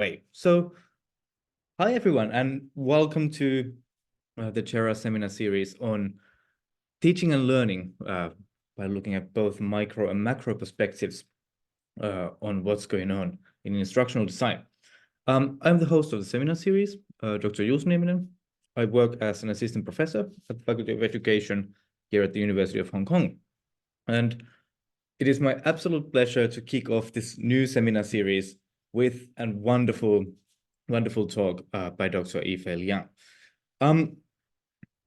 Great. So, hi everyone, and welcome to the Terra seminar series on teaching and learning by looking at both micro and macro perspectives on what's going on in instructional design. I'm the host of the seminar series, Dr. Juuso Nieminen. I work as an assistant professor at the Faculty of Education here at the University of Hong Kong. And it is my absolute pleasure to kick off this new seminar series with a wonderful talk by Dr. Yifei Liang.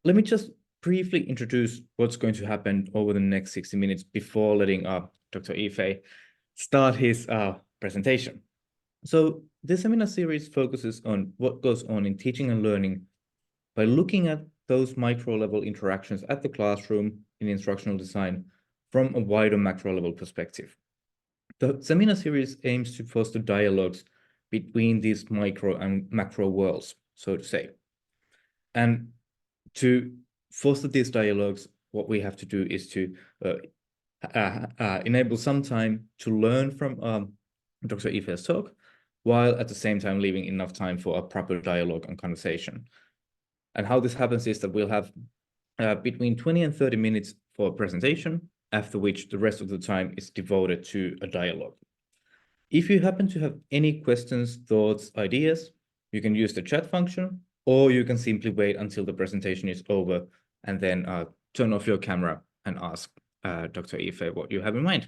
Let me just briefly introduce what's going to happen over the next 60 minutes before letting Dr. Yifei start his presentation. So this seminar series focuses on what goes on in teaching and learning by looking at those micro-level interactions at the classroom in instructional design from a wider macro-level perspective. The seminar series aims to foster dialogues between these micro and macro worlds, so to say. And to foster these dialogues, what we have to do is to enable some time to learn from Dr. Yifei's talk, while at the same time leaving enough time for a proper dialogue and conversation. And how this happens is that we'll have between 20 and 30 minutes for a presentation, after which the rest of the time is devoted to a dialogue. If you happen to have any questions, thoughts, ideas, you can use the chat function, or you can simply wait until the presentation is over and then turn off your camera and ask Dr. Yifei what you have in mind.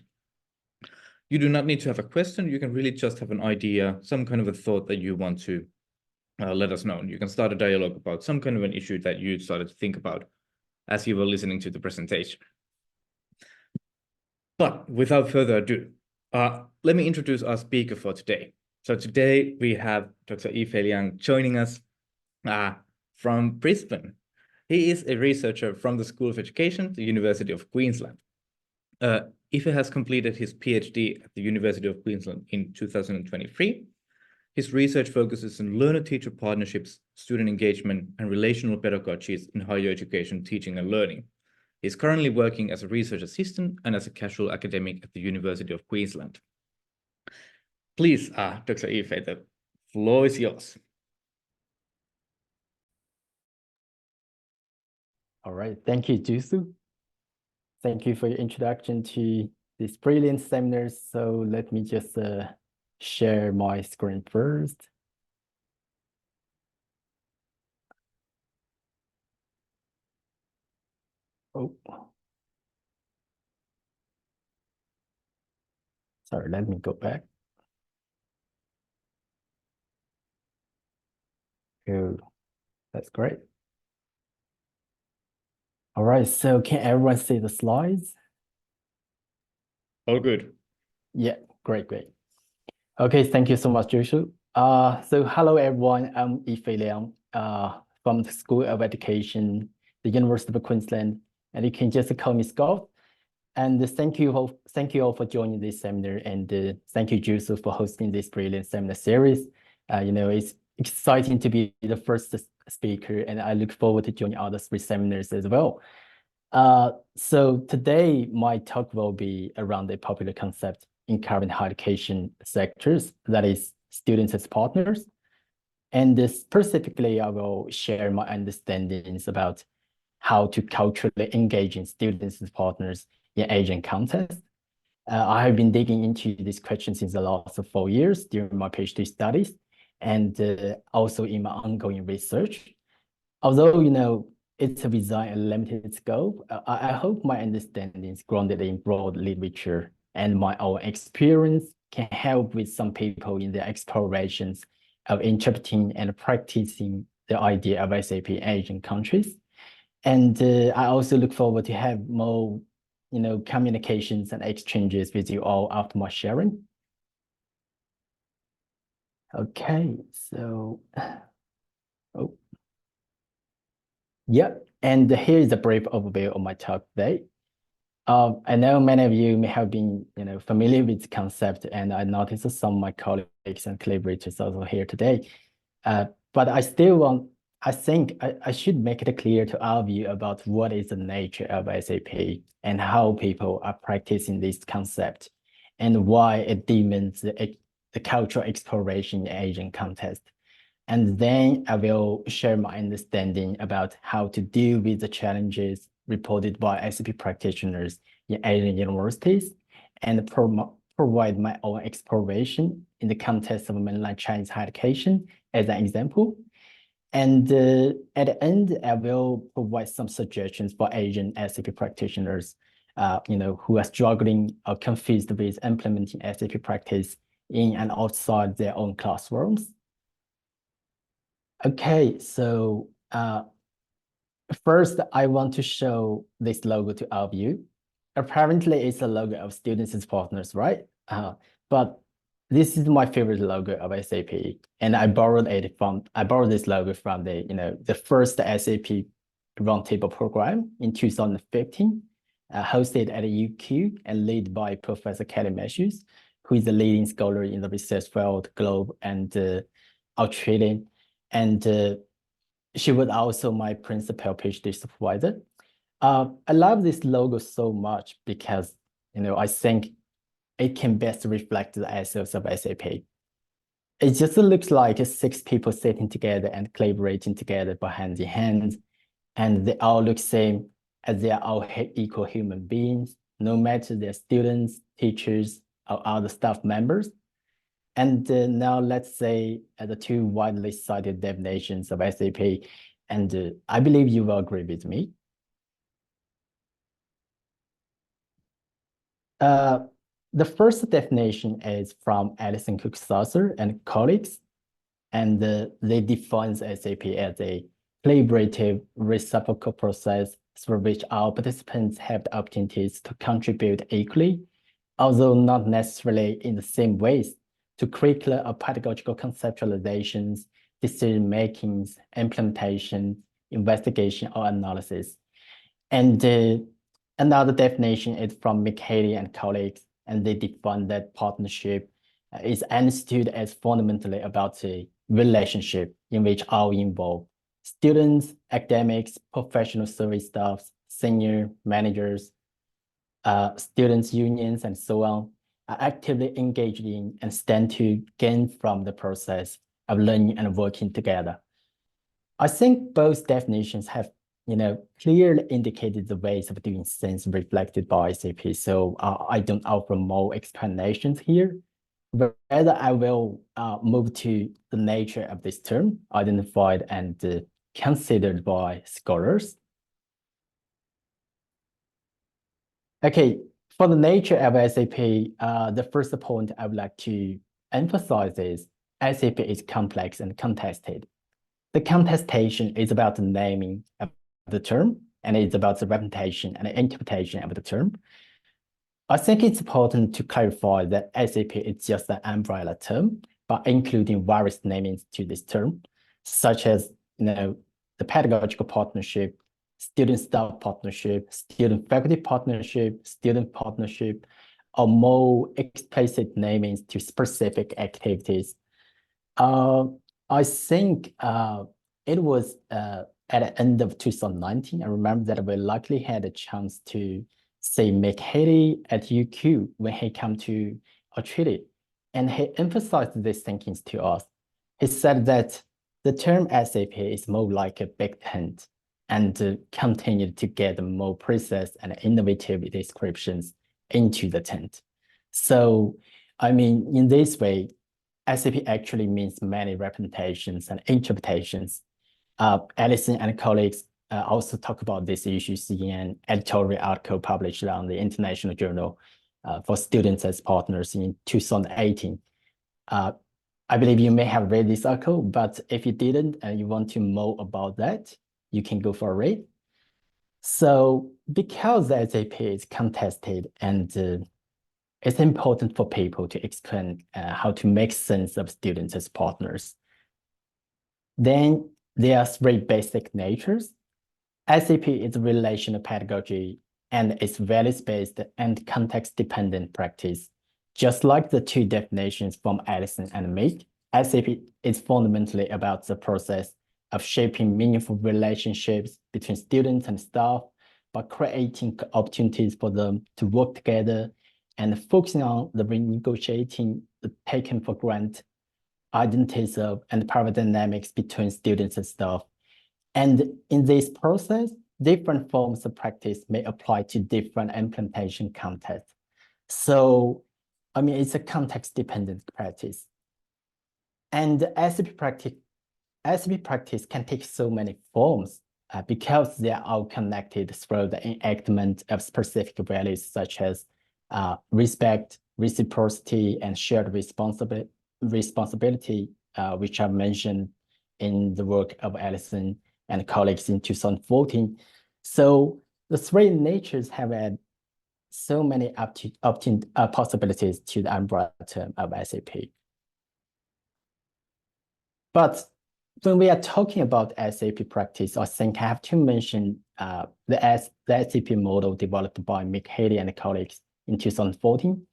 You do not need to have a question. You can really just have an idea, some kind of a thought that you want to let us know. You can start a dialogue about some kind of an issue that you started to think about as you were listening to the presentation. But without further ado, let me introduce our speaker for today. So today we have Dr. Yifei Liang joining us from Brisbane. He is a researcher from the School of Education, the University of Queensland. Yifei has completed his PhD at the University of Queensland in 2023. His research focuses on learner-teacher partnerships, student engagement, and relational pedagogies in higher education teaching and learning. He's currently working as a research assistant and as a casual academic at the University of Queensland. Please, Dr. Yifei, the floor is yours. All right, thank you, Juuso. Thank you for your introduction to this brilliant seminar. So let me just share my screen first. Oh, sorry, let me go back. Oh, that's great. All right, so can everyone see the slides? All good. Yeah, great. Okay, thank you so much, Juuso. So hello everyone, I'm Yifei Liang from the School of Education, the University of Queensland, and you can just call me Scott. And thank you all for joining this seminar, and thank you, Juuso, for hosting this brilliant seminar series. It's exciting to be the first speaker, and I look forward to joining other 3 seminars as well. So today, my talk will be around a popular concept in current higher education sectors, that is students as partners. And specifically, I will share my understandings about how to culturally engage in students as partners in Asian context. I have been digging into this question since the last 4 years during my PhD studies, and also in my ongoing research. Although, it's a design a limited scope, I hope my understanding is grounded in broad literature and my own experience can help with some people in their explorations of interpreting and practicing the idea of SAP in Asian countries. And I also look forward to have more, communications and exchanges with you all after my sharing. Okay, so, and here's a brief overview of my talk today. I know many of you may have been, familiar with the concept, and I noticed some of my colleagues and collaborators also here today. But I think I should make it clear to all of you about what is the nature of SAP and how people are practicing this concept and why it demands the cultural exploration in Asian context. And then I will share my understanding about how to deal with the challenges reported by SCP practitioners in Asian universities and provide my own exploration in the context of mainland Chinese higher education as an example. And at the end, I will provide some suggestions for Asian SCP practitioners, who are struggling or confused with implementing SCP practice in and outside their own classrooms. Okay, so first I want to show this logo to all of you. Apparently it's a logo of students as partners, right? But this is my favorite logo of SAP, and I borrowed this logo from the first SAP Roundtable program in 2015, hosted at UQ and led by Professor Kelly Matthews, who is a leading scholar in the research field, Globe and Australian. And she was also my principal PhD supervisor. I love this logo so much because, I think it can best reflect the essence of SAP. It just looks like 6 people sitting together and collaborating together by hand in hand, and they all look same as they are all equal human beings, no matter they're students, teachers, or other staff members. And now let's say the two widely cited definitions of SAP, and I believe you will agree with me. The first definition is from Alison Cook-Saucer and colleagues, and they define SAP as a collaborative reciprocal process through which all participants have the opportunities to contribute equally, although not necessarily in the same ways, to curricular or pedagogical conceptualizations, decision-makings, implementation, investigation, or analysis. And another definition is from McHaley and colleagues, and they define that partnership is understood as fundamentally about a relationship in which all involved, students, academics, professional service staffs, senior managers, students' unions, and so on, are actively engaged in and stand to gain from the process of learning and working together. I think both definitions have clearly indicated the ways of doing things reflected by SAP. So I don't offer more explanations here, but rather I will move to the nature of this term identified and considered by scholars. Okay, for the nature of SAP, the first point I would like to emphasize is SAP is complex and contested. The contestation is about the naming of the term, and it's about the representation and the interpretation of the term. I think it's important to clarify that SAP is just an umbrella term, but including various namings to this term, such as the pedagogical partnership, student-staff partnership, student-faculty partnership, student partnership, or more explicit namings to specific activities. I think it was at the end of 2019, I remember that we likely had a chance to see McHaley at UQ when he came to Australia, and he emphasized these thinkings to us. He said that the term SAP is more like a big tent and continued to get more precise and innovative descriptions into the tent. So, I mean, in this way, SAP actually means many representations and interpretations. Alison and colleagues also talk about these issues in an editorial article published on the International Journal for Students as Partners in 2018. I believe you may have read this article, but if you didn't and you want to know more about that, you can go for a read. So because the SAP is contested and it's important for people to explain how to make sense of students as partners. Then there are 3 basic natures. SAP is relational pedagogy and it's values-based and context-dependent practice. Just like the 2 definitions from Alison and me, SAP is fundamentally about the process of shaping meaningful relationships between students and staff by creating opportunities for them to work together and focusing on the renegotiating the taken for granted identities of and power dynamics between students and staff. And in this process, different forms of practice may apply to different implementation contexts. So, I mean, it's a context-dependent practice. And SAP practice can take so many forms because they are all connected through the enactment of specific values such as respect, reciprocity, and shared responsibility, which are mentioned in the work of Allison and colleagues in 2014. So the three natures have had so many possibilities to the umbrella term of SAP. But when we are talking about SAP practice, I think I have to mention the SAP model developed by Mick Haley and colleagues in 2014.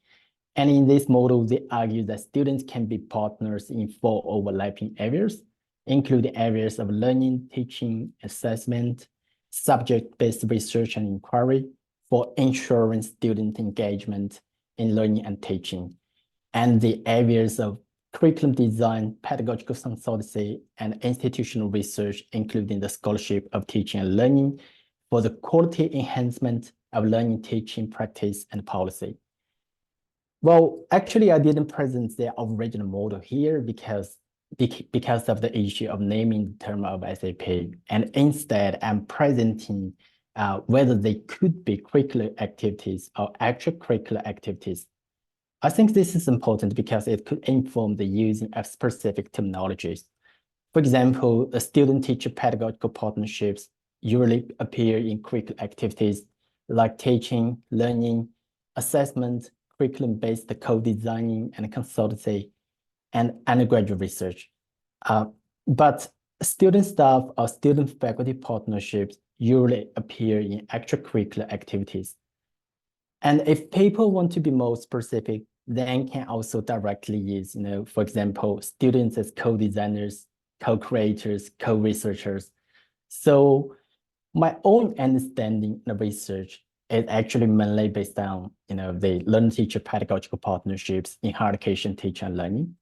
And in this model, they argue that students can be partners in 4 overlapping areas, including areas of learning, teaching, assessment, subject-based research and inquiry for ensuring student engagement in learning and teaching, and the areas of curriculum design, pedagogical consultancy, and institutional research, including the scholarship of teaching and learning for the quality enhancement of learning, teaching, practice, and policy. Well, actually, I didn't present the original model here because of the issue of naming the term of SAP, and instead I'm presenting whether they could be curricular activities or extracurricular activities. I think this is important because it could inform the using of specific terminologies. For example, the student-teacher pedagogical partnerships usually appear in curricular activities like teaching, learning, assessment, curriculum-based co-designing and consultancy, and undergraduate research. But student staff or student-faculty partnerships usually appear in extracurricular activities. And if people want to be more specific, then can also directly use, for example, students as co-designers, co-creators, co-researchers. So my own understanding of research is actually mainly based on, the learner-teacher pedagogical partnerships in higher education teaching and learning.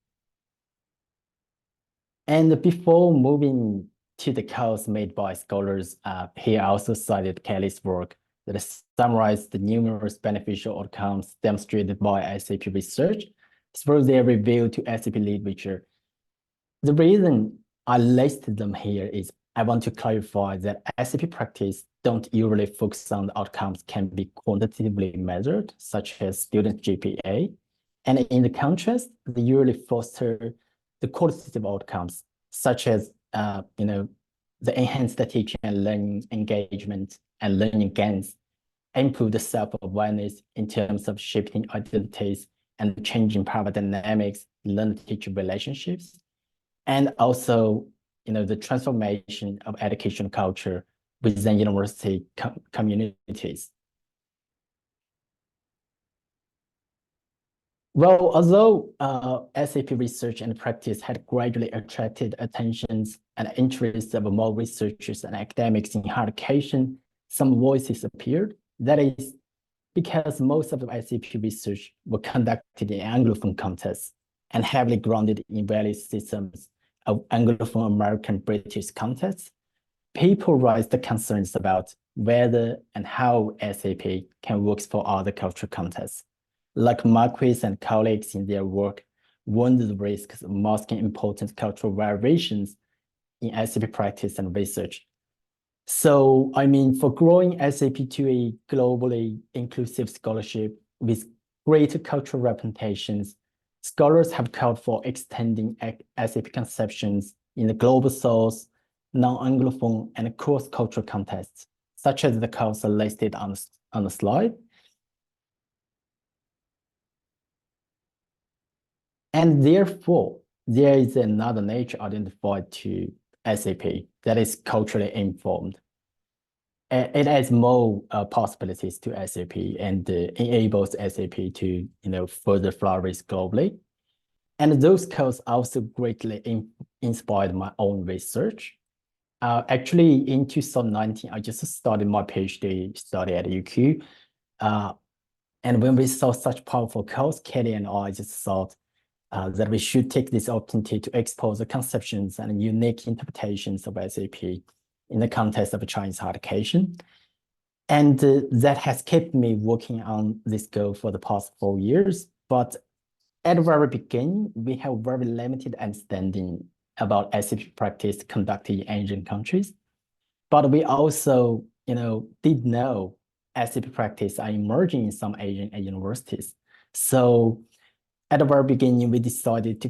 And before moving to the calls made by scholars, here I also cited Kelly's work that summarized the numerous beneficial outcomes demonstrated by SAP research through their review to SAP literature. The reason I listed them here is I want to clarify that SAP practice don't usually focus on the outcomes can be quantitatively measured, such as student GPA. And in the contrast, they usually foster the qualitative outcomes, such as, the enhanced teaching and learning engagement and learning gains, improve the self-awareness in terms of shifting identities and changing power dynamics in learner-teacher relationships, and also, the transformation of education culture within university communities. Well, although SAP research and practice had gradually attracted attentions and interests of more researchers and academics in higher education, some voices appeared. That is because most of the SAP research were conducted in Anglophone contexts and heavily grounded in value systems of Anglophone American British contexts. People raised the concerns about whether and how SAP can work for other cultural contexts. Like Marquis and colleagues in their work warned the risks of masking important cultural variations in SAP practice and research. So, for growing SAP to a globally inclusive scholarship with greater cultural representations, scholars have called for extending SAP conceptions in the global south, non-Anglophone, and cross-cultural contexts, such as the calls are listed on the slide. And therefore, there is another nature identified to SAP that is culturally informed. It adds more possibilities to SAP and enables SAP to further flourish globally. And those codes also greatly inspired my own research. Actually, in 2019, I just started my PhD study at UQ. And when we saw such powerful codes, Kelly and I just thought that we should take this opportunity to expose the conceptions and unique interpretations of SAP in the context of Chinese higher education. And that has kept me working on this goal for the past 4 years. But at the very beginning, we have very limited understanding about SAP practice conducted in Asian countries. But we also, did know SAP practice are emerging in some Asian universities. So at the very beginning, we decided to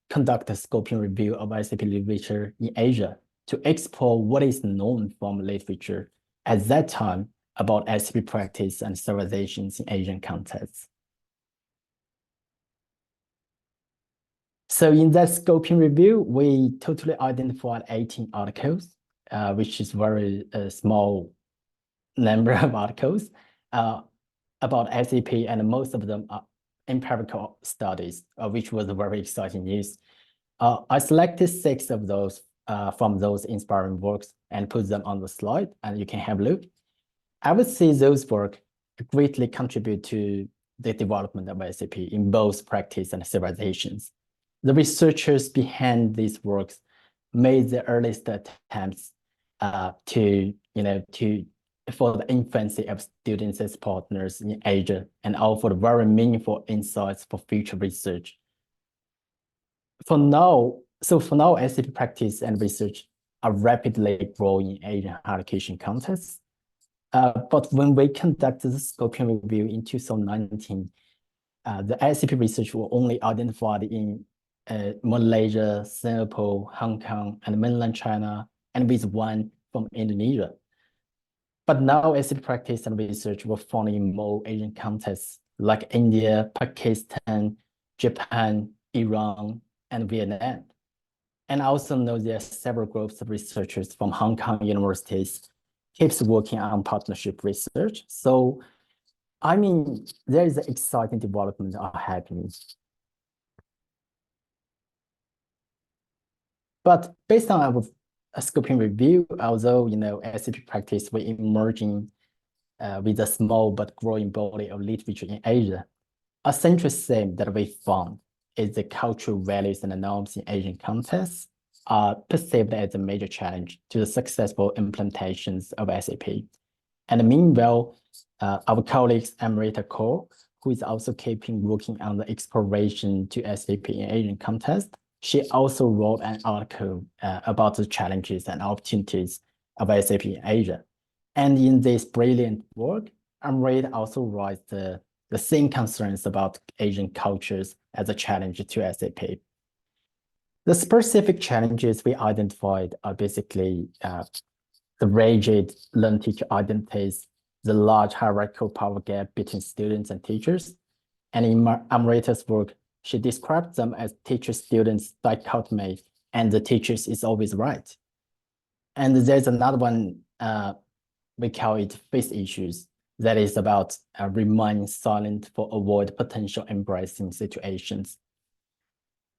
conduct a scoping review of SAP literature in Asia to explore what is known from literature at that time about SAP practice and civilizations in Asian contexts. So in that scoping review, we totally identified 18 articles, which is very small number of articles about SAP, and most of them are empirical studies, which was very exciting news. I selected 6 of those from those inspiring works and put them on the slide, and you can have a look. I would say those works greatly contribute to the development of SAP in both practice and civilizations. The researchers behind these works made the earliest attempts for the infancy of students as partners in Asia and offered very meaningful insights for future research. For now, SAP practice and research are rapidly growing in Asian higher education contexts. But when we conducted the scoping review in 2019, the SAP research was only identified in Malaysia, Singapore, Hong Kong, and mainland China, and with one from Indonesia. But now SAP practice and research were found in more Asian contexts like India, Pakistan, Japan, Iran, and Vietnam. And I also know there are several groups of researchers from Hong Kong universities keeps working on partnership research. So, I mean, there is an exciting development happening. But based on our scoping review, although, SAP practice were emerging with a small but growing body of literature in Asia, a central theme that we found is the cultural values and norms in Asian contexts are perceived as a major challenge to the successful implementations of SAP. And meanwhile, our colleagues Amrita Kaur, who is also keeping working on the exploration to SAP in Asian context, she also wrote an article about the challenges and opportunities of SAP in Asia. And in this brilliant work, Amrita also writes the same concerns about Asian cultures as a challenge to SAP. The specific challenges we identified are basically the rigid learn-teacher identities, the large hierarchical power gap between students and teachers. And in Amrita's work, she described them as teacher-students dichotomy, and the teachers is always right. And there's another one, we call it face issues, that is about remaining silent for avoid potential embracing situations.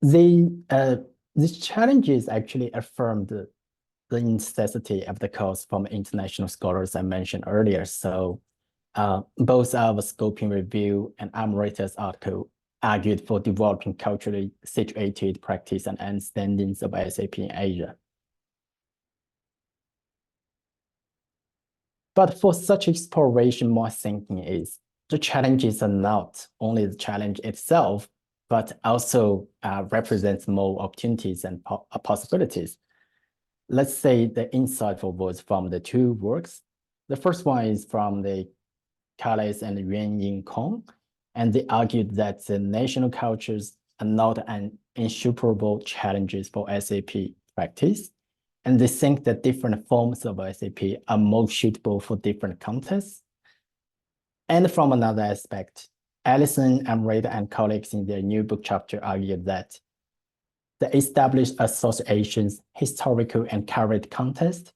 These challenges actually affirmed the necessity of the course from international scholars I mentioned earlier. So both our scoping review and Amrita's article argued for developing culturally situated practice and understandings of SAP in Asia. But for such exploration, my thinking is the challenges are not only the challenge itself, but also represents more opportunities and possibilities. Let's say the insightful words from the 2 works. The first one is from the Calais and Yuan Ying Kong, and they argued that the national cultures are not an insuperable challenges for SAP practice, and they think that different forms of SAP are more suitable for different contexts. And from another aspect, Allison, Amrita, and colleagues in their new book chapter argued that the established associations, historical and current context,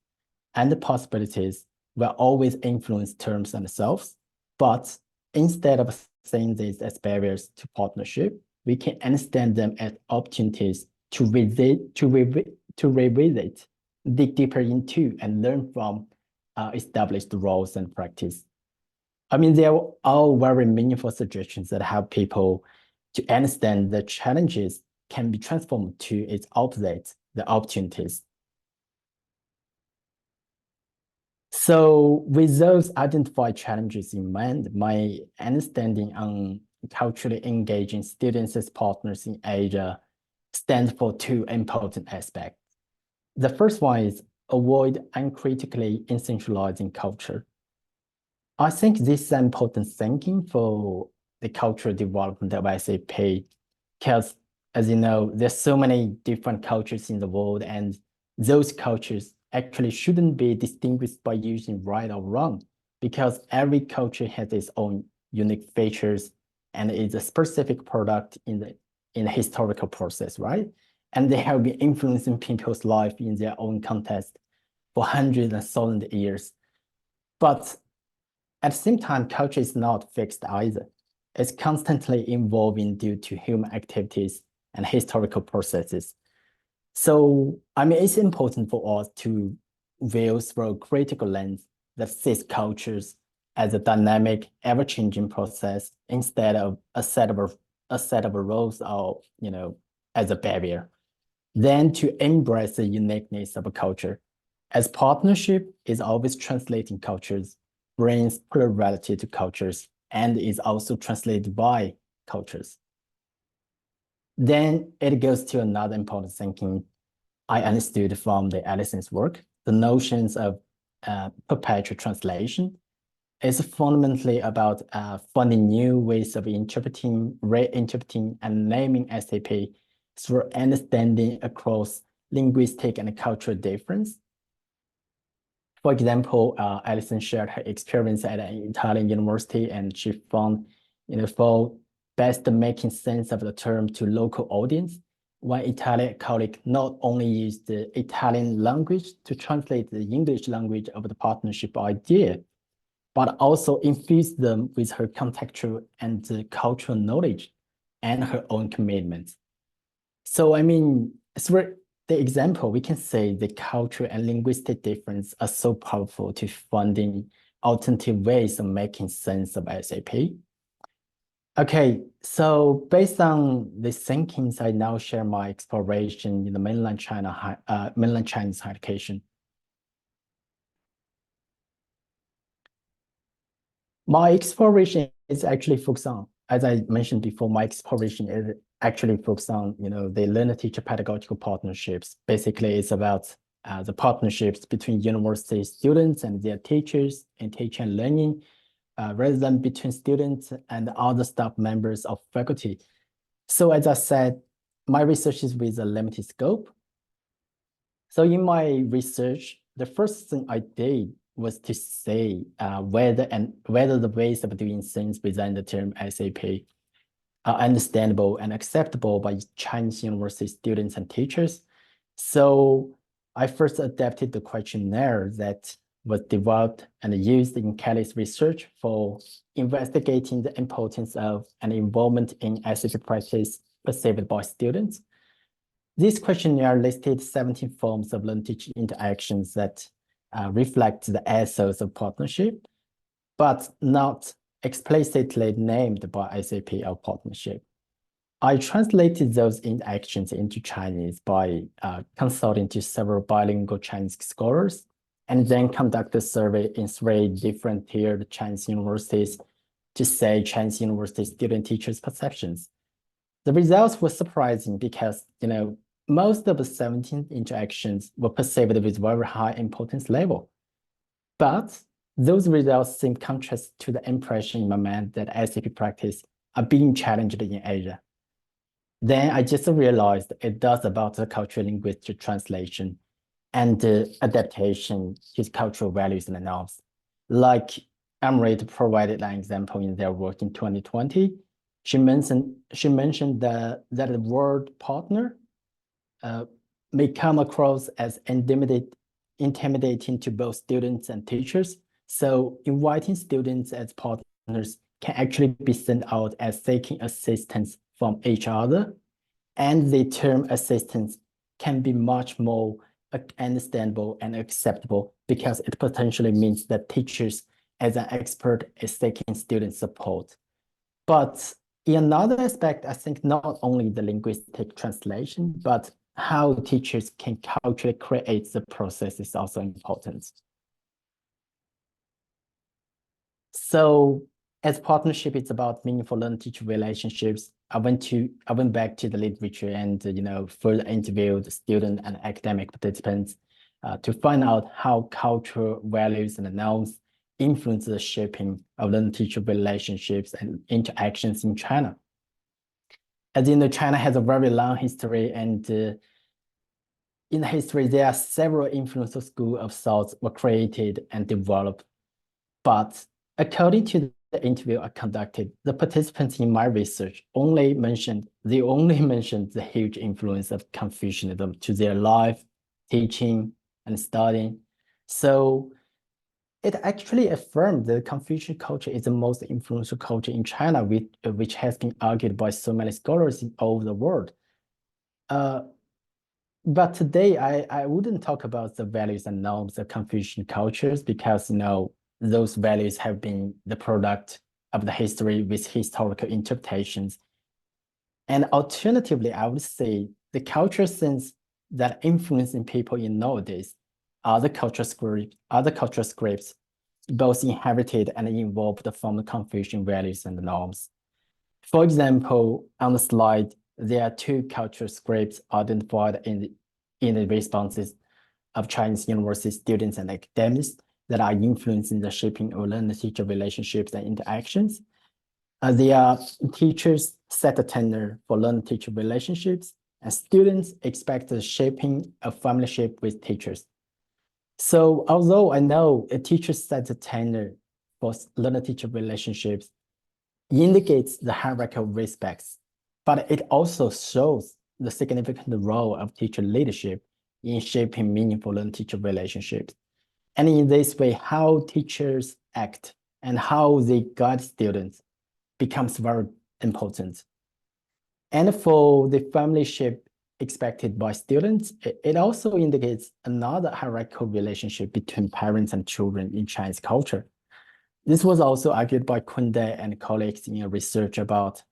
and the possibilities will always influence terms themselves, but instead of seeing these as barriers to partnership, we can understand them as opportunities to revisit, dig deeper into, and learn from established roles and practice. I mean, they're all very meaningful suggestions that help people to understand the challenges can be transformed to its opposite, the opportunities. So with those identified challenges in mind, my understanding on culturally engaging students as partners in Asia stands for two important aspects. The first one is avoid uncritically essentializing culture. I think this is important thinking for the cultural development of SAP, because as you know, there's so many different cultures in the world, and those cultures actually shouldn't be distinguished by using right or wrong, because every culture has its own unique features and is a specific product in the historical process, right? And they have been influencing people's life in their own context for hundreds and thousands of years. But at the same time, culture is not fixed either. It's constantly evolving due to human activities and historical processes. So, I mean, it's important for us to view through a critical lens that sees cultures as a dynamic, ever-changing process instead of a set of rules or, as a barrier. Then to embrace the uniqueness of a culture, as partnership is always translating cultures, brings plurality to cultures, and is also translated by cultures. Then it goes to another important thinking I understood from the Allison's work, the notions of perpetual translation is fundamentally about finding new ways of interpreting, reinterpreting, and naming SAP through understanding across linguistic and cultural difference. For example, Allison shared her experience at an Italian university, and she found, for best making sense of the term to local audience, one Italian colleague not only used the Italian language to translate the English language of the partnership idea, but also infused them with her contextual and cultural knowledge and her own commitment. So, I mean, through the example, we can say the cultural and linguistic difference are so powerful to finding alternative ways of making sense of SAP. Okay, so based on the thinkings, I now share my exploration in the mainland Chinese higher education. My exploration is actually focused on, as I mentioned before, my exploration is actually focused on, the learner-teacher pedagogical partnerships. Basically, it's about the partnerships between university students and their teachers in teaching and learning, rather than between students and other staff members of faculty. So as I said, my research is with a limited scope. So in my research, the first thing I did was to say whether the ways of doing things within the term SAP are understandable and acceptable by Chinese university students and teachers. So I first adapted the questionnaire that was developed and used in Kelly's research for investigating the importance of an involvement in SAP practice perceived by students. This questionnaire listed 17 forms of learner-teacher interactions that reflect the ethos of partnership, but not explicitly named by SAP or partnership. I translated those interactions into Chinese by consulting to several bilingual Chinese scholars, and then conducted a survey in 3 different tiered Chinese universities to say Chinese university student teachers' perceptions. The results were surprising because, most of the 17 interactions were perceived with very high importance level. But those results seem contrast to the impression in my mind that SAP practice are being challenged in Asia. Then I just realized it does about the cultural linguistic translation and the adaptation to cultural values and norms. Like Emirates provided an example in their work in 2020. She mentioned that the word partner may come across as intimidating to both students and teachers. So inviting students as partners can actually be sent out as seeking assistance from each other. And the term assistance can be much more understandable and acceptable because it potentially means that teachers as an expert is seeking student support. But in another aspect, I think not only the linguistic translation, but how teachers can culturally create the process is also important. So as partnership, it's about meaningful learner-teacher relationships. I went back to the literature and further interviewed student and academic participants to find out how cultural values and norms influence the shaping of learner-teacher relationships and interactions in China. As you know, China has a very long history, and in history, there are several influential schools of thought were created and developed. But according to the interview I conducted, the participants in my research only mentioned the huge influence of Confucianism to their life, teaching, and studying. So it actually affirmed that Confucian culture is the most influential culture in China, which has been argued by so many scholars all over the world. But today, I wouldn't talk about the values and norms of Confucian cultures because those values have been the product of the history with historical interpretations. And alternatively, I would say the cultural sense that influencing people in nowadays are the cultural scripts, both inherited and evolved from the Confucian values and norms. For example, on the slide, there are two cultural scripts identified in the responses of Chinese university students and academics that are influencing the shaping of learner-teacher relationships and interactions. They are teachers set a tenor for learner-teacher relationships, and students expect the shaping of familyship with teachers. So although I know a teacher sets a tenor for learner-teacher relationships, indicates the hierarchy of respects, but it also shows the significant role of teacher leadership in shaping meaningful learner-teacher relationships. And in this way, how teachers act and how they guide students becomes very important. And for the familyship expected by students, it also indicates another hierarchical relationship between parents and children in Chinese culture. This was also argued by Kunde and colleagues in a research about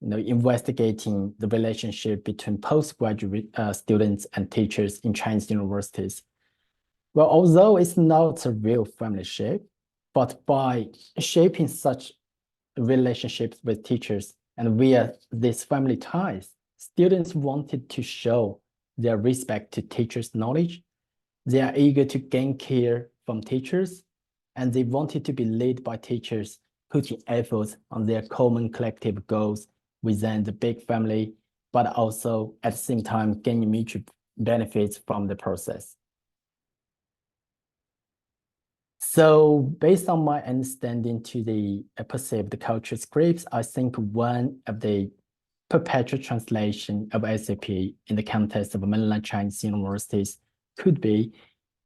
investigating the relationship between postgraduate students and teachers in Chinese universities. Well, although it's not a real familyship, but by shaping such relationships with teachers and via these family ties, students wanted to show their respect to teachers' knowledge. They are eager to gain care from teachers, and they wanted to be led by teachers putting efforts on their common collective goals within the big family, but also at the same time gaining mutual benefits from the process. So based on my understanding to the perceived culture scripts, I think one of the perpetual translation of SAP in the context of mainland Chinese universities could be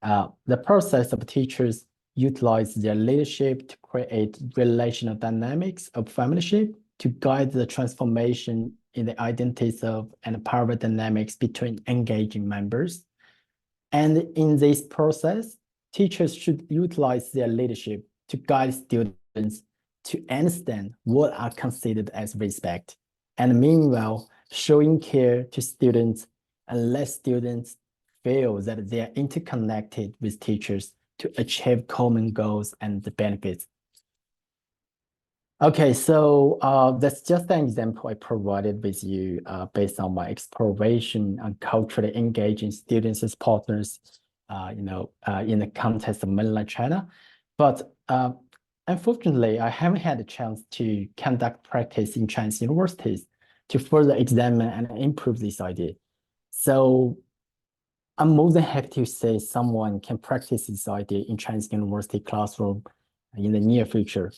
the process of teachers utilize their leadership to create relational dynamics of familyship to guide the transformation in the identities of and power dynamics between engaging members. And in this process, teachers should utilize their leadership to guide students to understand what are considered as respect, and meanwhile, showing care to students and let students feel that they are interconnected with teachers to achieve common goals and the benefits. Okay, so that's just an example I provided with you based on my exploration on culturally engaging students as partners, in the context of mainland China. But unfortunately, I haven't had a chance to conduct practice in Chinese universities to further examine and improve this idea. So I'm more than happy to say someone can practice this idea in Chinese university classroom in the near future.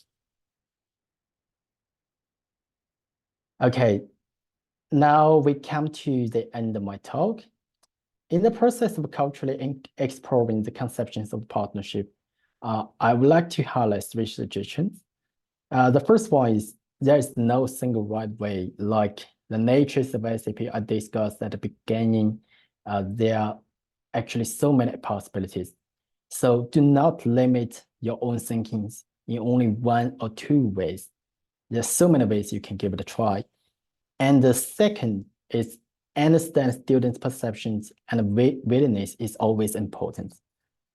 Okay, now we come to the end of my talk. In the process of culturally exploring the conceptions of partnership, I would like to highlight three suggestions. The first one is there is no single right way, like the natures of SAP I discussed at the beginning. There are actually so many possibilities. So do not limit your own thinkings in only 1 or 2 ways. There's so many ways you can give it a try. And the second is understand students' perceptions and willingness is always important.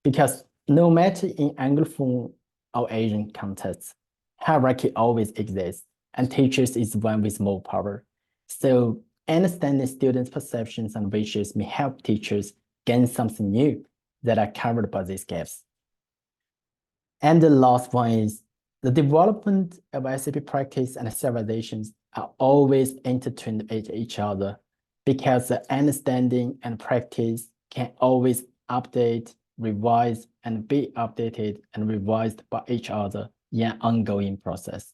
Because no matter in Anglophone or Asian contexts, hierarchy always exists, and teachers is one with more power. So understanding students' perceptions and wishes may help teachers gain something new that are covered by these gaps. And the last one is the development of ICP practice and civilizations are always intertwined with each other because the understanding and practice can always update, revise, and be updated and revised by each other in an ongoing process.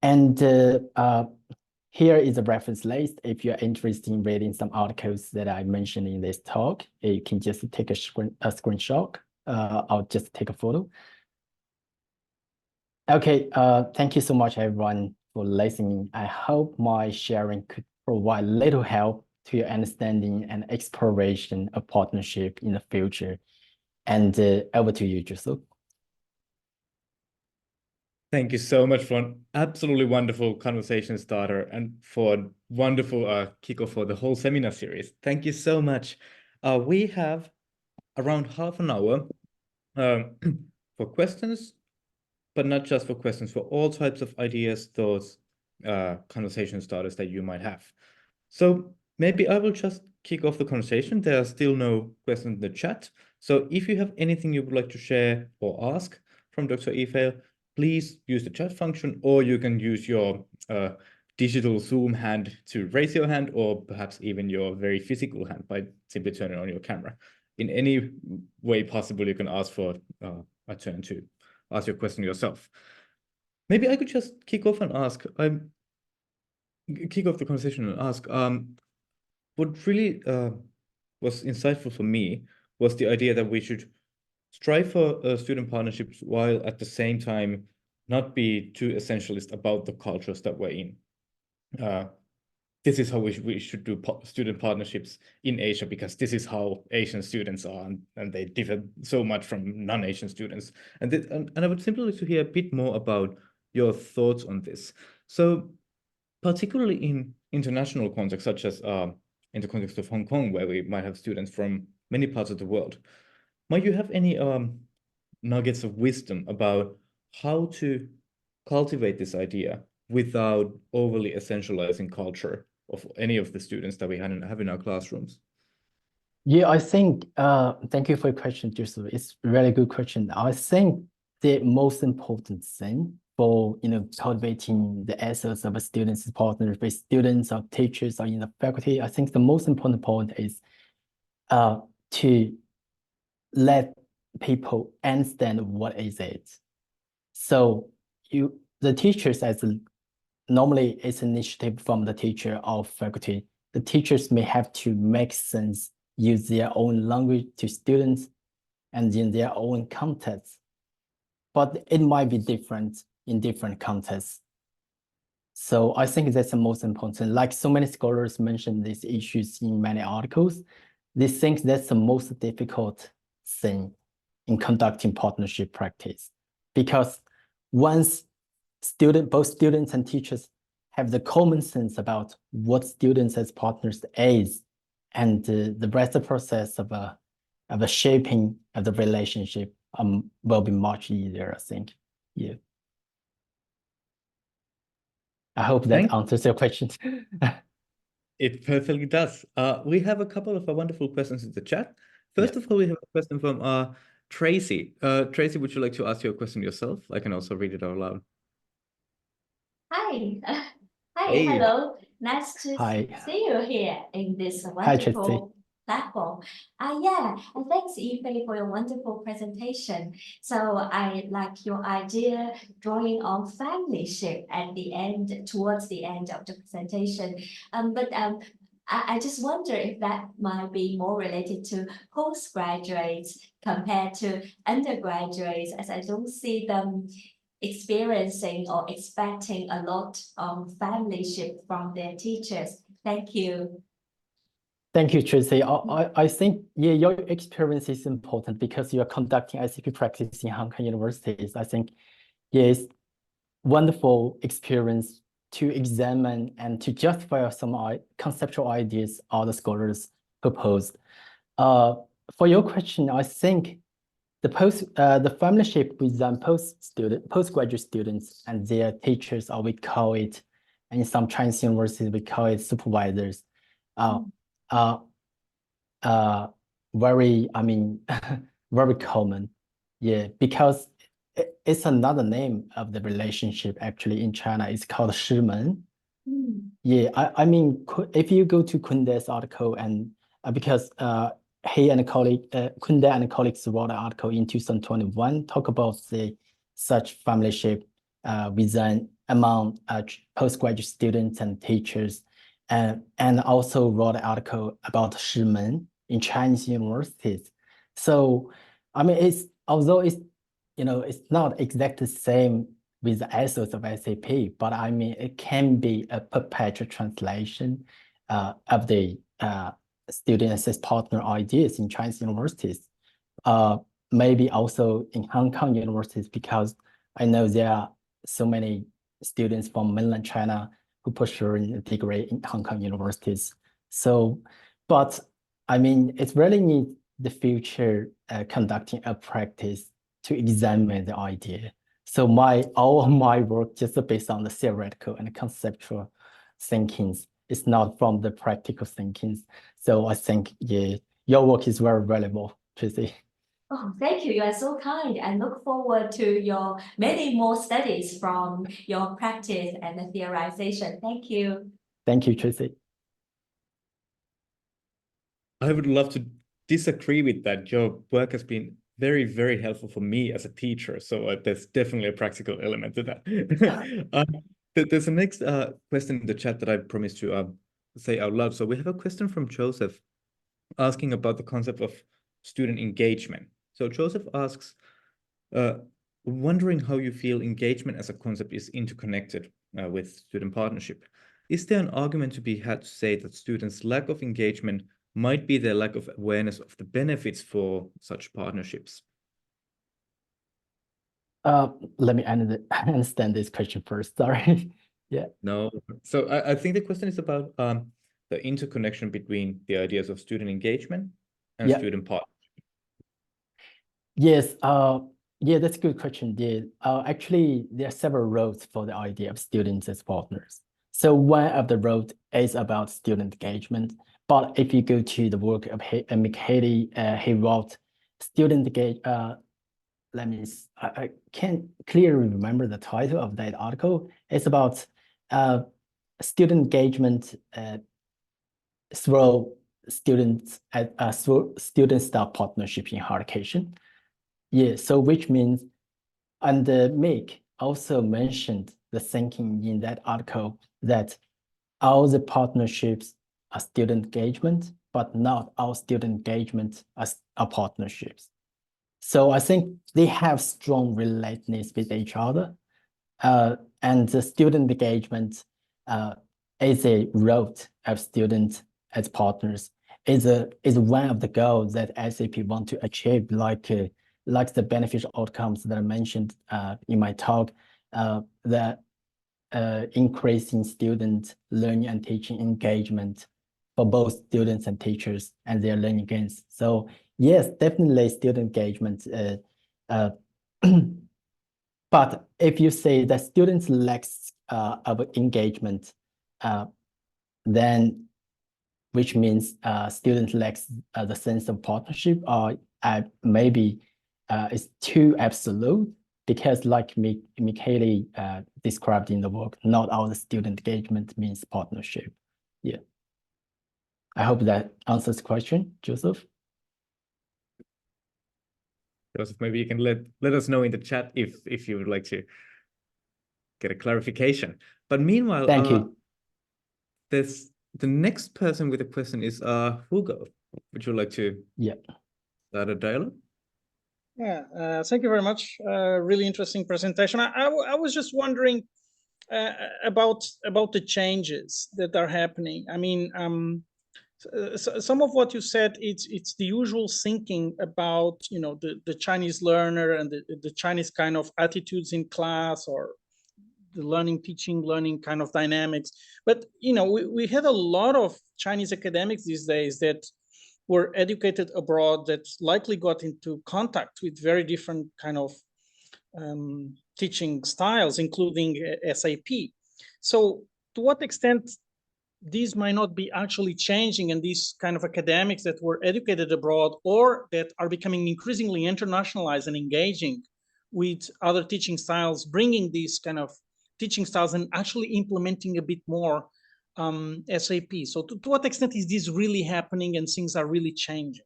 And here is a reference list. If you're interested in reading some articles that I mentioned in this talk, you can just take a screenshot. I'll just take a photo. Okay, thank you so much, everyone, for listening. I hope my sharing could provide little help to your understanding and exploration of partnership in the future. And over to you, Joseph. Thank you so much for an absolutely wonderful conversation starter and for a wonderful kickoff for the whole seminar series. Thank you so much. We have around half an hour for questions, but not just for questions, for all types of ideas, thoughts, conversation starters that you might have. So maybe I will just kick off the conversation. There are still no questions in the chat. So if you have anything you would like to share or ask from Dr. Eifel, please use the chat function, or you can use your digital Zoom hand to raise your hand, or perhaps even your very physical hand by simply turning on your camera. In any way possible, you can ask for a turn to ask your question yourself. Maybe I could just kick off and ask, kick off the conversation and ask, what really was insightful for me was the idea that we should strive for student partnerships while at the same time not be too essentialist about the cultures that we're in. This is how we should do student partnerships in Asia, because this is how Asian students are, and they differ so much from non-Asian students. And I would simply like to hear a bit more about your thoughts on this. So particularly in international contexts, such as in the context of Hong Kong, where we might have students from many parts of the world, might you have any nuggets of wisdom about how to cultivate this idea without overly essentializing culture of any of the students that we have in our classrooms? Yeah, I think, thank you for your question, Joseph. It's a really good question. I think the most important thing for, cultivating the essence of a student's partner with students or teachers or in the faculty, I think the most important point is to let people understand what is it. So the teachers, normally it's initiative from the teacher or faculty. The teachers may have to make sense, use their own language to students and in their own context. But it might be different in different contexts. So I think that's the most important. Like so many scholars mentioned these issues in many articles, they think that's the most difficult thing in conducting partnership practice. Because once both students and teachers have the common sense about what students as partners is, and the rest of the process of a shaping of the relationship will be much easier, I think. Yeah. I hope that answers your question. It perfectly does. We have a couple of wonderful questions in the chat. First of all, we have a question from Tracy. Tracy, would you like to ask your question yourself? I can also read it out loud. Hi. Hey. Hello. Nice to see you here in this wonderful platform. And thanks, Yifei, for your wonderful presentation. So I like your idea drawing on familyship at the end, towards the end of the presentation. I just wonder if that might be more related to postgraduates compared to undergraduates, as I don't see them experiencing or expecting a lot of familyship from their teachers. Thank you. Thank you, Tracy. I think, yeah, your experience is important because you are conducting ICP practice in Hong Kong universities. I think, yes, wonderful experience to examine and to justify some conceptual ideas all the scholars proposed. For your question, I think the fellowship with postgraduate students and their teachers, or we call it, and in some Chinese universities we call it supervisors, very, I mean, very common. Yeah, because it's another name of the relationship actually in China. It's called Shimen. Yeah, I mean, if you go to Kunde's article and because he and a colleague, Kunde and colleagues wrote an article in 2021, talk about such fellowship among postgraduate students and teachers, and also wrote an article about Shimen in Chinese universities. So, I mean, although it's not exactly the same with the ethos of SAP, but I mean, it can be a perpetual translation of the student as partner ideas in Chinese universities. Maybe also in Hong Kong universities, because I know there are so many students from mainland China who pursuing a degree in Hong Kong universities. So, but I mean, it's really need the future conducting a practice to examine the idea. So all of my work just based on the theoretical and conceptual thinkings. It's not from the practical thinkings. So I think, yeah, your work is very valuable, Tracy. Oh, thank you. You are so kind, and look forward to your many more studies from your practice and the theorization. Thank you. Thank you, Tracy. I would love to disagree with that. Your work has been very, very helpful for me as a teacher. So there's definitely a practical element to that. There's a next question in the chat that I promised to say out loud. So we have a question from Joseph asking about the concept of student engagement. So Joseph asks, wondering how you feel engagement as a concept is interconnected with student partnership. Is there an argument to be had to say that students' lack of engagement might be their lack of awareness of the benefits for such partnerships? Let me understand this question first. Sorry. Yeah. No. So I think the question is about the interconnection between the ideas of student engagement and student partnership. Yes. Yeah, that's a good question. Yeah. Actually, there are several roles for the idea of students as partners. So one of the roles is about student engagement. But if you go to the work of Mick Haley, he wrote student engagement. I can't clearly remember the title of that article. It's about student engagement through student-staff partnership in higher education. Yeah, so which means, and Mick also mentioned the thinking in that article that all the partnerships are student engagement, but not all student engagement are partnerships. So I think they have strong relatedness with each other. And the student engagement is a route of students as partners, is one of the goals that SAP want to achieve, like the beneficial outcomes that I mentioned in my talk, the increasing student learning and teaching engagement for both students and teachers and their learning gains. So yes, definitely student engagement. But if you say that students lacks of engagement, then which means students lacks the sense of partnership, or maybe it's too absolute, because like Mick Haley described in the work, not all the student engagement means partnership. Yeah. I hope that answers the question, Joseph. Joseph, maybe you can let us know in the chat if you would like to get a clarification. But meanwhile, thank you. The next person with a question is Hugo. Would you like to start a dialogue? Yeah, thank you very much. Really interesting presentation. I was just wondering about the changes that are happening. I mean, some of what you said, it's the usual thinking about, you know, the Chinese learner and the Chinese kind of attitudes in class, or the learning kind of dynamics. But, you know, we had a lot of Chinese academics these days that were educated abroad, that likely got into contact with very different kind of teaching styles, including SAP. So to what extent these might not be actually changing, and these kind of academics that were educated abroad, or that are becoming increasingly internationalized and engaging with other teaching styles, bringing these kind of teaching styles and actually implementing a bit more SAP. So to what extent is this really happening and things are really changing?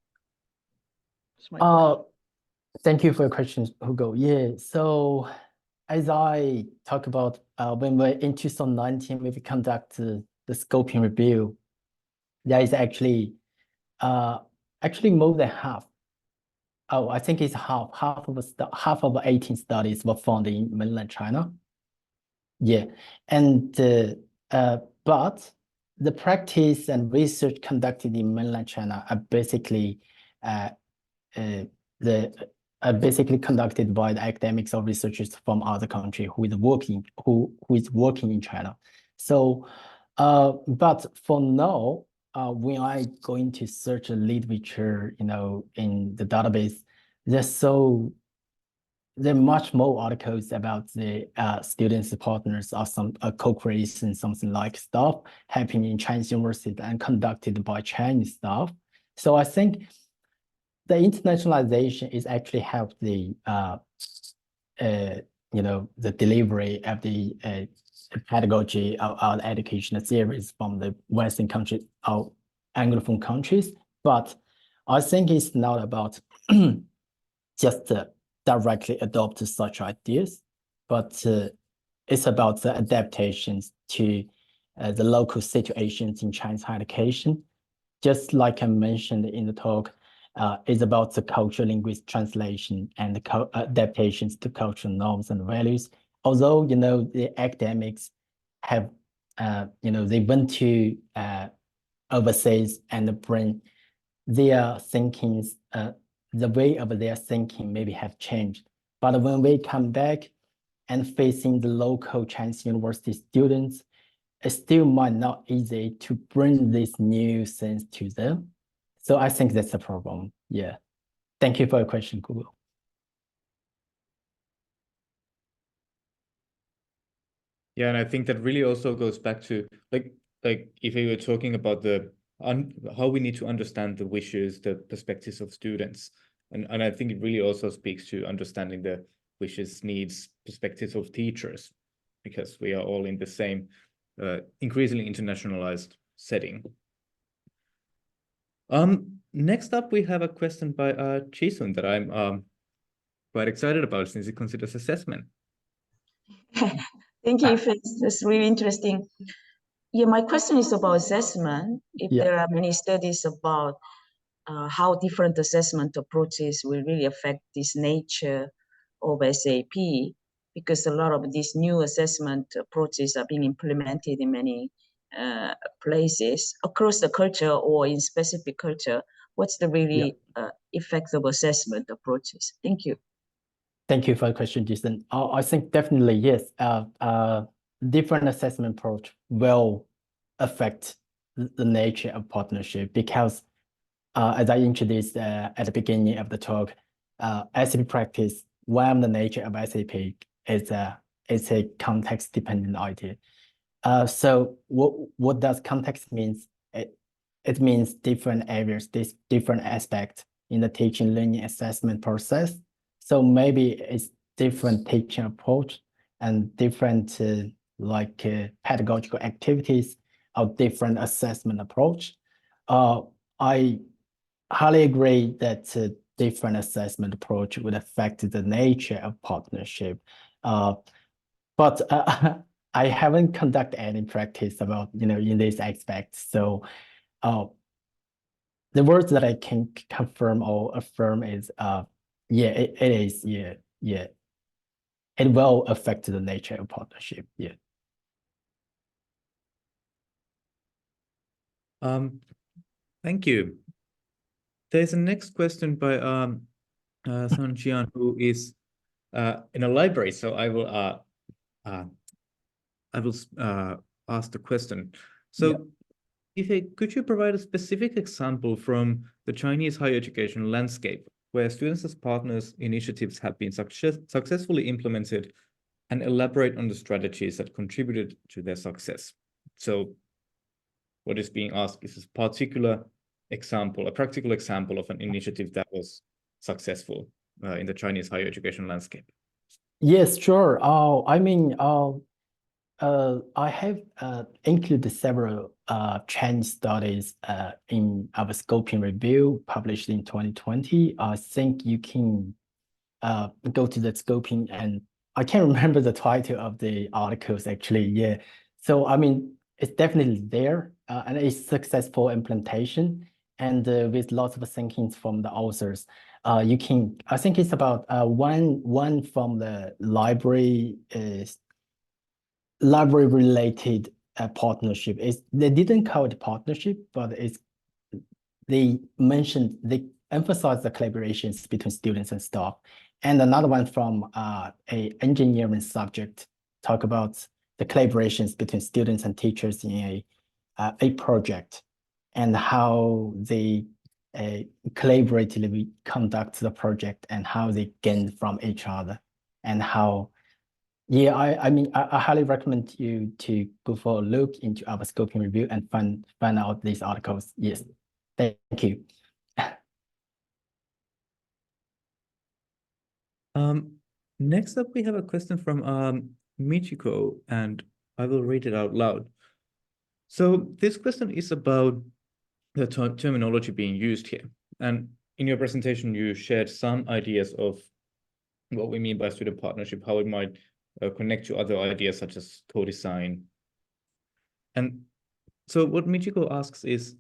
Thank you for your question, Hugo. Yeah, so as I talk about, when we're in 2019, we conduct the scoping review, there is actually more than half. Oh, I think it's half of 18 studies were found in mainland China. Yeah, and but the practice and research conducted in mainland China are basically basically conducted by the academics or researchers from other countries who is working in China. So, but for now, when I going to search a literature, you know, in the database, there are much more articles about the students, partners, or some co-creation, something like stuff happening in Chinese university and conducted by Chinese staff. So I think the internationalization is actually helped the you know, the delivery of the pedagogy of educational series from the Western countries or Anglophone countries. But I think it's not about just directly adopt such ideas, but it's about the adaptations to the local situations in Chinese higher education. Just like I mentioned in the talk, is about the cultural linguistic translation and the adaptations to cultural norms and values. Although, you know, the academics have, you know, they went to overseas and bring their thinkings, the way of their thinking maybe have changed. But when we come back and facing the local Chinese university students, it still might not easy to bring this new sense to them. So I think that's the problem. Yeah. Thank you for your question, Google. Yeah, and I think that really also goes back to like if we were talking about the how we need to understand the wishes, the perspectives of students. And I think it really also speaks to understanding the wishes, needs, perspectives of teachers, because we are all in the same increasingly internationalized setting. Next up, we have a question by Chisun that I'm quite excited about, since it considers assessment. Thank you. It's really interesting. Yeah, my question is about assessment. If there are many studies about how different assessment approaches will really affect this nature of SAP, because a lot of these new assessment approaches are being implemented in many places across the culture or in specific culture. What's the really effect of assessment approaches? Thank you. Thank you for the question, Jason. I think definitely, yes. Different assessment approach will affect the nature of partnership, because as I introduced at the beginning of the talk, SAP practice, one of the nature of SAP is a context-dependent idea. So what does context means? It means different areas, different aspects in the teaching, learning, assessment process. So maybe it's different teaching approach and different pedagogical activities of different assessment approach. I highly agree that different assessment approach would affect the nature of partnership. But I haven't conducted any practice about, you know, in this aspect. So the words that I can confirm or affirm is, yeah, it is, yeah. It will affect the nature of partnership, yeah. Thank you. There's a next question by Sun Jian, who is in a library. So I will ask the question. So, Ife, could you provide a specific example from the Chinese higher education landscape where students as partners initiatives have been successfully implemented, and elaborate on the strategies that contributed to their success? So what is being asked is a particular example, a practical example of an initiative that was successful in the Chinese higher education landscape. Yes, sure. I mean, I have included several Chinese studies in our scoping review published in 2020. I think you can go to the scoping, and I can't remember the title of the articles actually. Yeah. So, I mean, it's definitely there and it's successful implementation, and with lots of thinkings from the authors. You can, I think it's about one from the library related partnership. They didn't call it partnership, but they emphasize the collaborations between students and staff. And another one from a engineering subject talk about the collaborations between students and teachers in a project, and how they collaboratively conduct the project and how they gain from each other, and how, yeah, I mean, I highly recommend you to go for a look into our scoping review and find out these articles. Yes, thank you. Next up, we have a question from Michiko, and I will read it out loud. So this question is about the terminology being used here. And in your presentation, you shared some ideas of what we mean by student partnership, how it might connect to other ideas such as co-design. And so what Michiko asks is,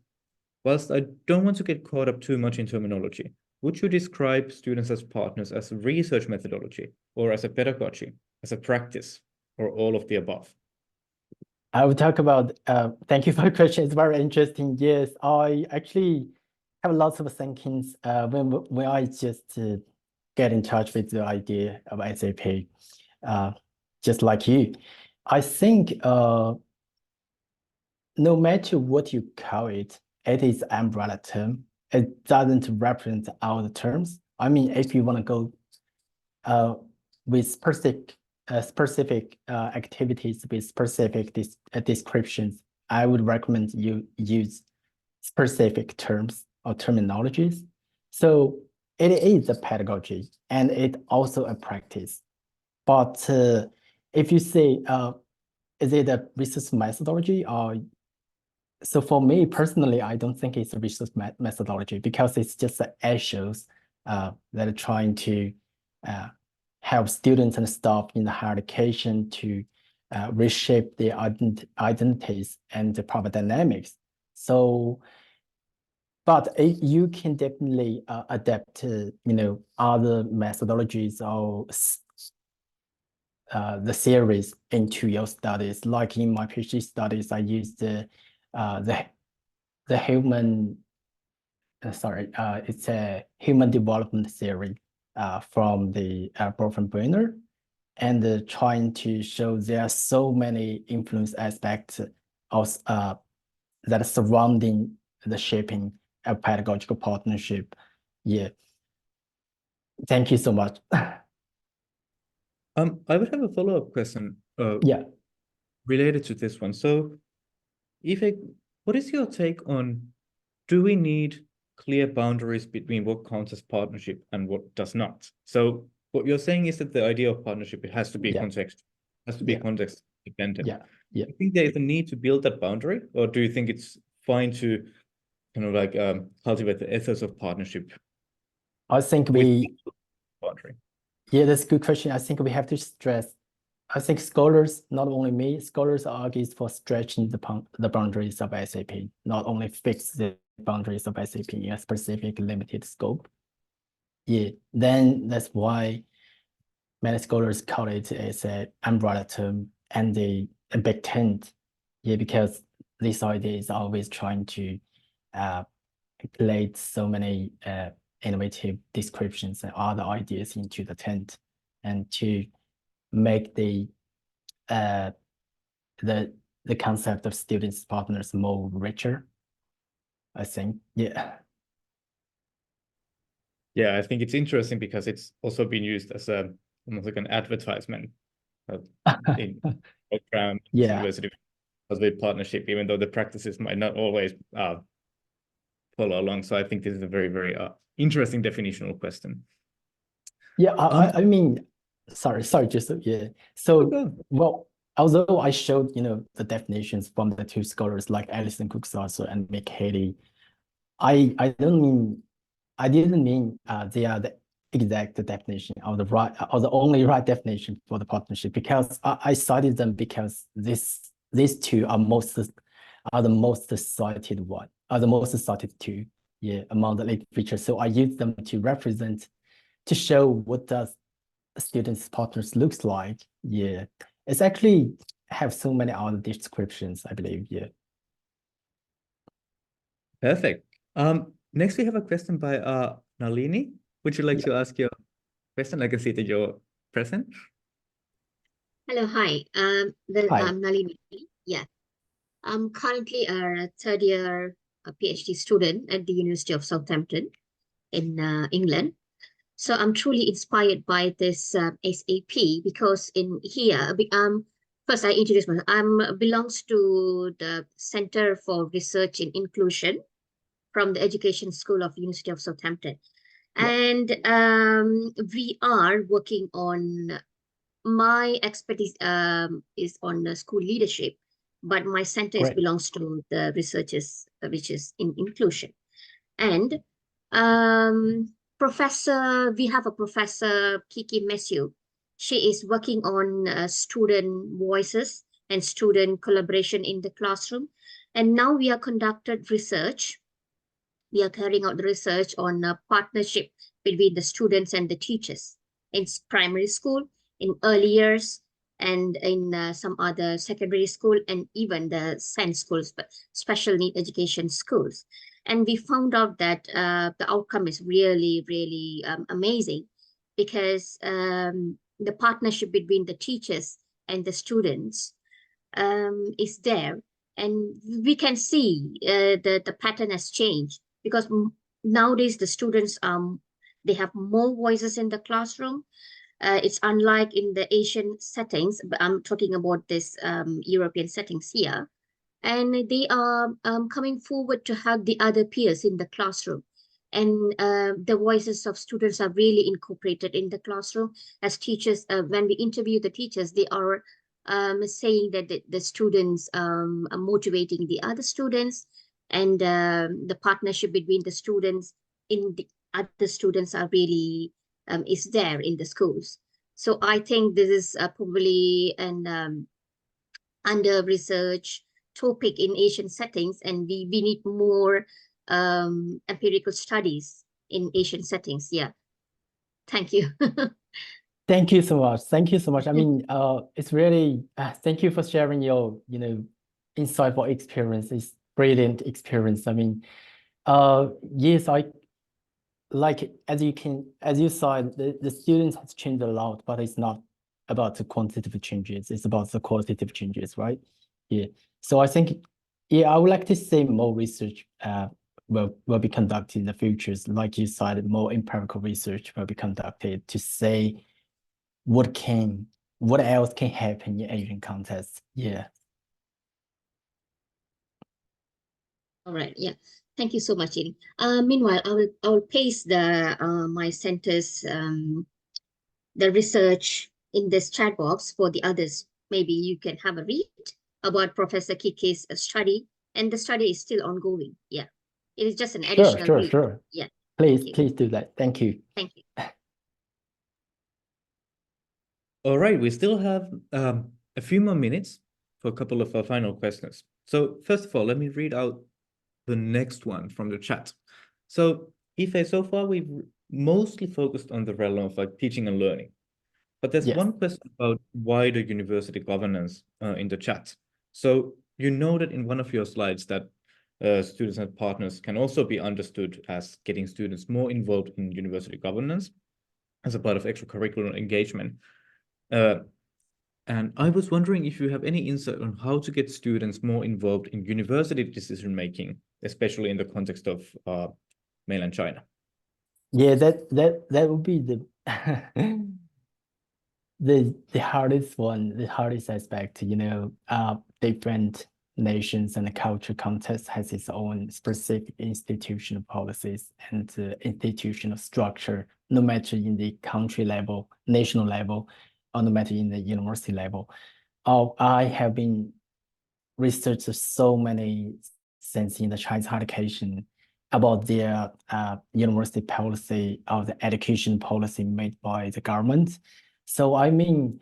whilst I don't want to get caught up too much in terminology, would you describe students as partners as a research methodology, or as a pedagogy, as a practice, or all of the above? I will talk about, thank you for the question. It's very interesting. Yes, I actually have lots of thinkings when I just get in touch with the idea of SAP, just like you. I think no matter what you call it, it is umbrella term. It doesn't represent all the terms. I mean, if you want to go with specific activities with specific descriptions, I would recommend you use specific terms or terminologies. So it is a pedagogy and it also a practice. But if you say, is it a research methodology? Or so for me personally, I don't think it's a research methodology, because it's just issues that are trying to help students and staff in the higher education to reshape their identities and the power dynamics. So, but you can definitely adapt to, other methodologies or the theories into your studies. Like in my PhD studies, I used the human, it's a human development theory from the Bronfenbrenner, and trying to show there are so many influence aspects of that are surrounding the shaping of pedagogical partnership. Yeah. Thank you so much. I would have a follow-up question related to this one. So, Ife, what is your take on, do we need clear boundaries between what counts as partnership and what does not? So what you're saying is that the idea of partnership, it has to be context dependent. Yeah. Do you think there is a need to build that boundary, or do you think it's fine to kind of like cultivate the ethos of partnership? I think boundary. Yeah, that's a good question. I think we have to stress, I think scholars, not only me, scholars argue for stretching the boundaries of SAP, not only fix the boundaries of SAP in a specific limited scope. Yeah, then that's why many scholars call it as an umbrella term and a big tent. Yeah, because this idea is always trying to collate so many innovative descriptions and other ideas into the tent, and to make the concept of students partners more richer, I think. Yeah. Yeah, I think it's interesting because it's also been used as almost like an advertisement in background university with partnership, even though the practices might not always follow along. So I think this is a very, very interesting definitional question. Yeah, I mean, sorry, just yeah. So, well, although I showed, the definitions from the two scholars like Alison Cook-Sasso and Mick Haley, I didn't mean they are the exact definition or the right or the only right definition for the partnership, because I cited them because these two are the most cited one, are the most cited two, among the literature. So I use them to represent, to show what does students partners looks like. Yeah, it's actually have so many other descriptions, I believe. Yeah. Perfect. Next we have a question by Nalini. Would you like to ask your question? I can see that you're present. Hello, hi. I'm Nalini. Yeah. I'm currently a third year PhD student at the University of Southampton in England. So I'm truly inspired by this SAP, because in here, first I introduce myself. Belongs to the Center for Research in Inclusion from the Education School of University of Southampton. And we are working on, my expertise is on school leadership, but my center belongs to the researchers, which is in inclusion. And we have a professor, Kiki Messiu. She is working on student voices and student collaboration in the classroom. And now we are conducted research. We are carrying out the research on a partnership between the students and the teachers in primary school, in early years, and in some other secondary school, and even the SEND schools, but special need education schools. And we found out that the outcome is really, really amazing, because the partnership between the teachers and the students is there. And we can see the pattern has changed, because nowadays the students, they have more voices in the classroom. It's unlike in the Asian settings, but I'm talking about this European settings here. And they are coming forward to help the other peers in the classroom. And the voices of students are really incorporated in the classroom. As teachers, when we interview the teachers, they are saying that the students are motivating the other students, and the partnership between the students in the other students are really is there in the schools. So I think this is probably an under-researched topic in Asian settings, and we need more empirical studies in Asian settings. Yeah. Thank you. Thank you so much. Thank you so much. I mean, it's really, thank you for sharing your, insightful experience. It's brilliant experience. I mean, yes, as you saw, the students has changed a lot, but it's not about the quantitative changes. It's about the qualitative changes, right? Yeah. So I think, I would like to say more research will be conducted in the futures. Like you said, more empirical research will be conducted to say what else can happen in Asian context. Yeah. All right. Yeah. Thank you so much, Ili. Meanwhile, I will paste the my center's the research in this chat box for the others. Maybe you can have a read about Professor Kiki's study, and the study is still ongoing. Yeah, it is just an additional read. Sure. Yeah. Please do that. Thank you. Thank you. All right, we still have a few more minutes for a couple of final questions. So first of all, let me read out the next one from the chat. So Ife, so far we've mostly focused on the realm of like teaching and learning, but there's one question about wider university governance in the chat. So you noted in one of your slides that students and partners can also be understood as getting students more involved in university governance as a part of extracurricular engagement. And I was wondering if you have any insight on how to get students more involved in university decision-making, especially in the context of mainland China. Yeah, that would be the the hardest one, the hardest aspect. Different nations and the cultural context has its own specific institutional policies and institutional structure, no matter in the country level, national level, or no matter in the university level. I have been researched so many things in the Chinese higher education about their university policy or the education policy made by the government. So I mean,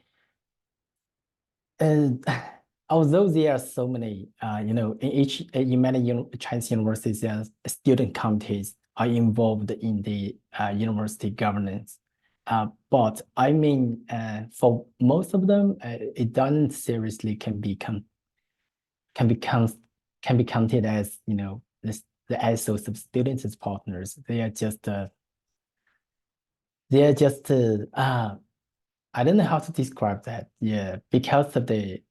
although there are so many, in many Chinese universities, student committees are involved in the university governance. But I mean, for most of them, it doesn't seriously can be counted as the associates of students as partners. They are just I don't know how to describe that. Yeah, because of the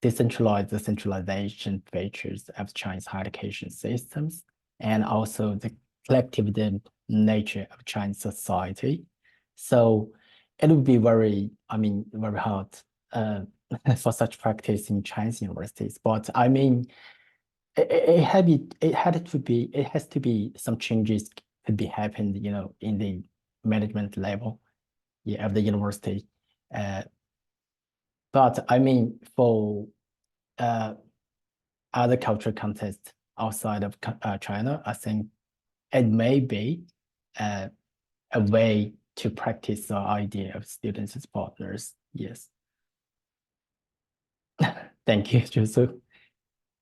decentralization features of Chinese higher education systems, and also the collective nature of Chinese society. So it would be very hard for such practice in Chinese universities. But I mean, it has to be some changes could be happened, in the management level, of the university. But I mean, for other cultural contexts outside of China, I think it may be a way to practice the idea of students as partners. Yes. Thank you, Joseph.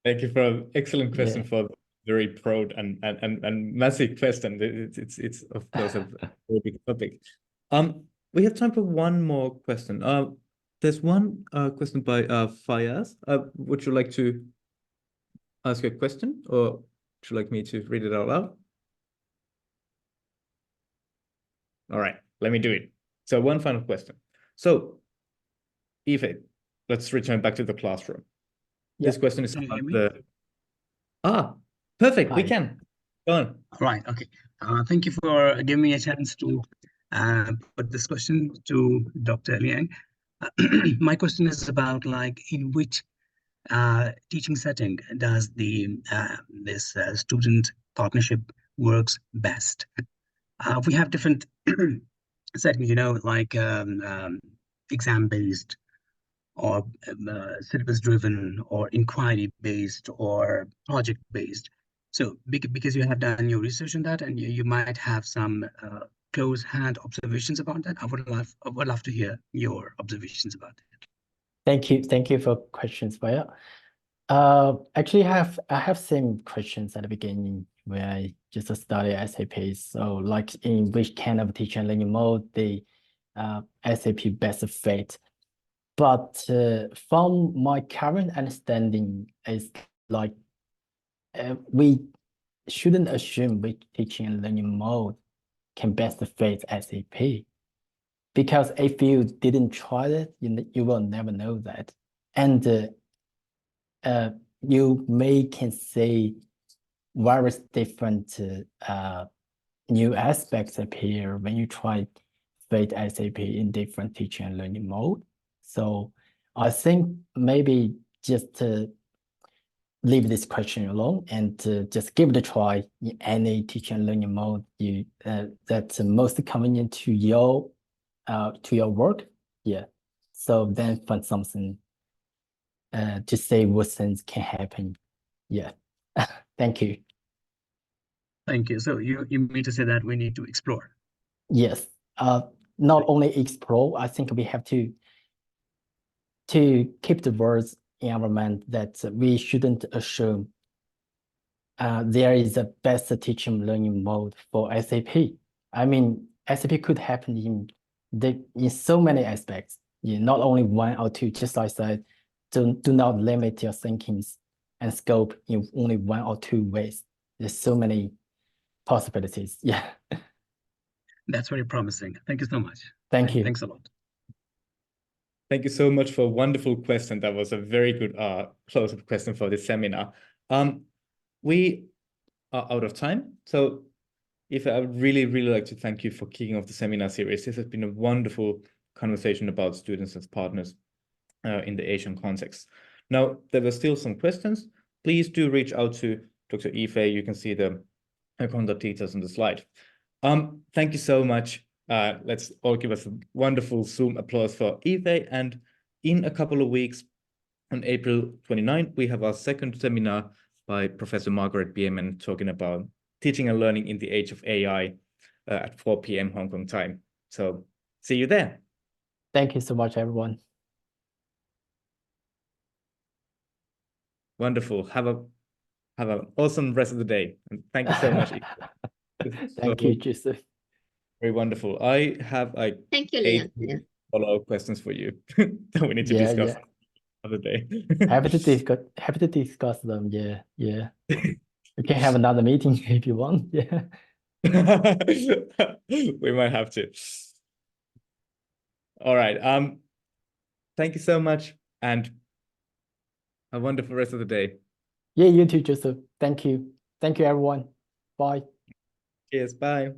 Thank you for an excellent question, for a very broad and massive question. It's of course a very big topic. We have time for one more question. There's one question by Fayaz. Would you like to ask a question, or would you like me to read it out loud? All right, let me do it. So one final question. So, Ife, let's return back to the classroom. This question is about perfect. Hi. We can go on. All right. Okay. Thank you for giving me a chance to put this question to Dr. Liang. My question is about in which teaching setting does this student partnership works best? We have different settings, exam-based, or syllabus-driven, or inquiry-based, or project-based. So because you have done your research on that, and you might have some close-hand observations about that, I would love to hear your observations about it. Thank you for questions, Vaya. Actually, I have same questions at the beginning when I just studied SAP. So, in which kind of teaching and learning mode the SAP best fit. But from my current understanding, is we shouldn't assume which teaching and learning mode can best fit SAP. Because if you didn't try it, you will never know that. And you can see various different new aspects appear when you try fit SAP in different teaching and learning mode. So I think maybe just to leave this question alone and just give it a try in any teaching and learning mode that's most convenient to your work. Yeah. So then find something to say what things can happen. Yeah. Thank you. Thank you. So you mean to say that we need to explore? Yes. Not only explore, I think we have to keep the words in our mind that we shouldn't assume there is a best teaching learning mode for SAP. I mean, SAP could happen in so many aspects. Not only one or two, just like I said, do not limit your thinkings and scope in only 1 or 2 ways. There's so many possibilities. Yeah. That's very promising. Thank you so much. Thank you. Thanks a lot. Thank you so much for a wonderful question. That was a very good close-up question for this seminar. We are out of time. So if I would really, really like to thank you for kicking off the seminar series. This has been a wonderful conversation about students as partners in the Asian context. Now, there were still some questions. Please do reach out to Dr. Yifei. You can see the contact details on the slide. Thank you so much. Let's all give us a wonderful Zoom applause for Yifei. And in a couple of weeks, on April 29th, we have our second seminar by Professor Margaret Bierman talking about teaching and learning in the age of AI at 4 p.m. Hong Kong time. So see you there. Thank you so much, everyone. Wonderful. Have an awesome rest of the day. And thank you so much. Thank you, Joseph. Very wonderful. I have like Thank you, 8 Leon. follow-up questions for you that we need to discuss another day. Happy to discuss them. Yeah. We can have another meeting if you want. Yeah. We might have to. All right. Thank you so much and a wonderful rest of the day. Yeah, you too, Joseph. Thank you. Thank you, everyone. Bye. Cheers. Bye.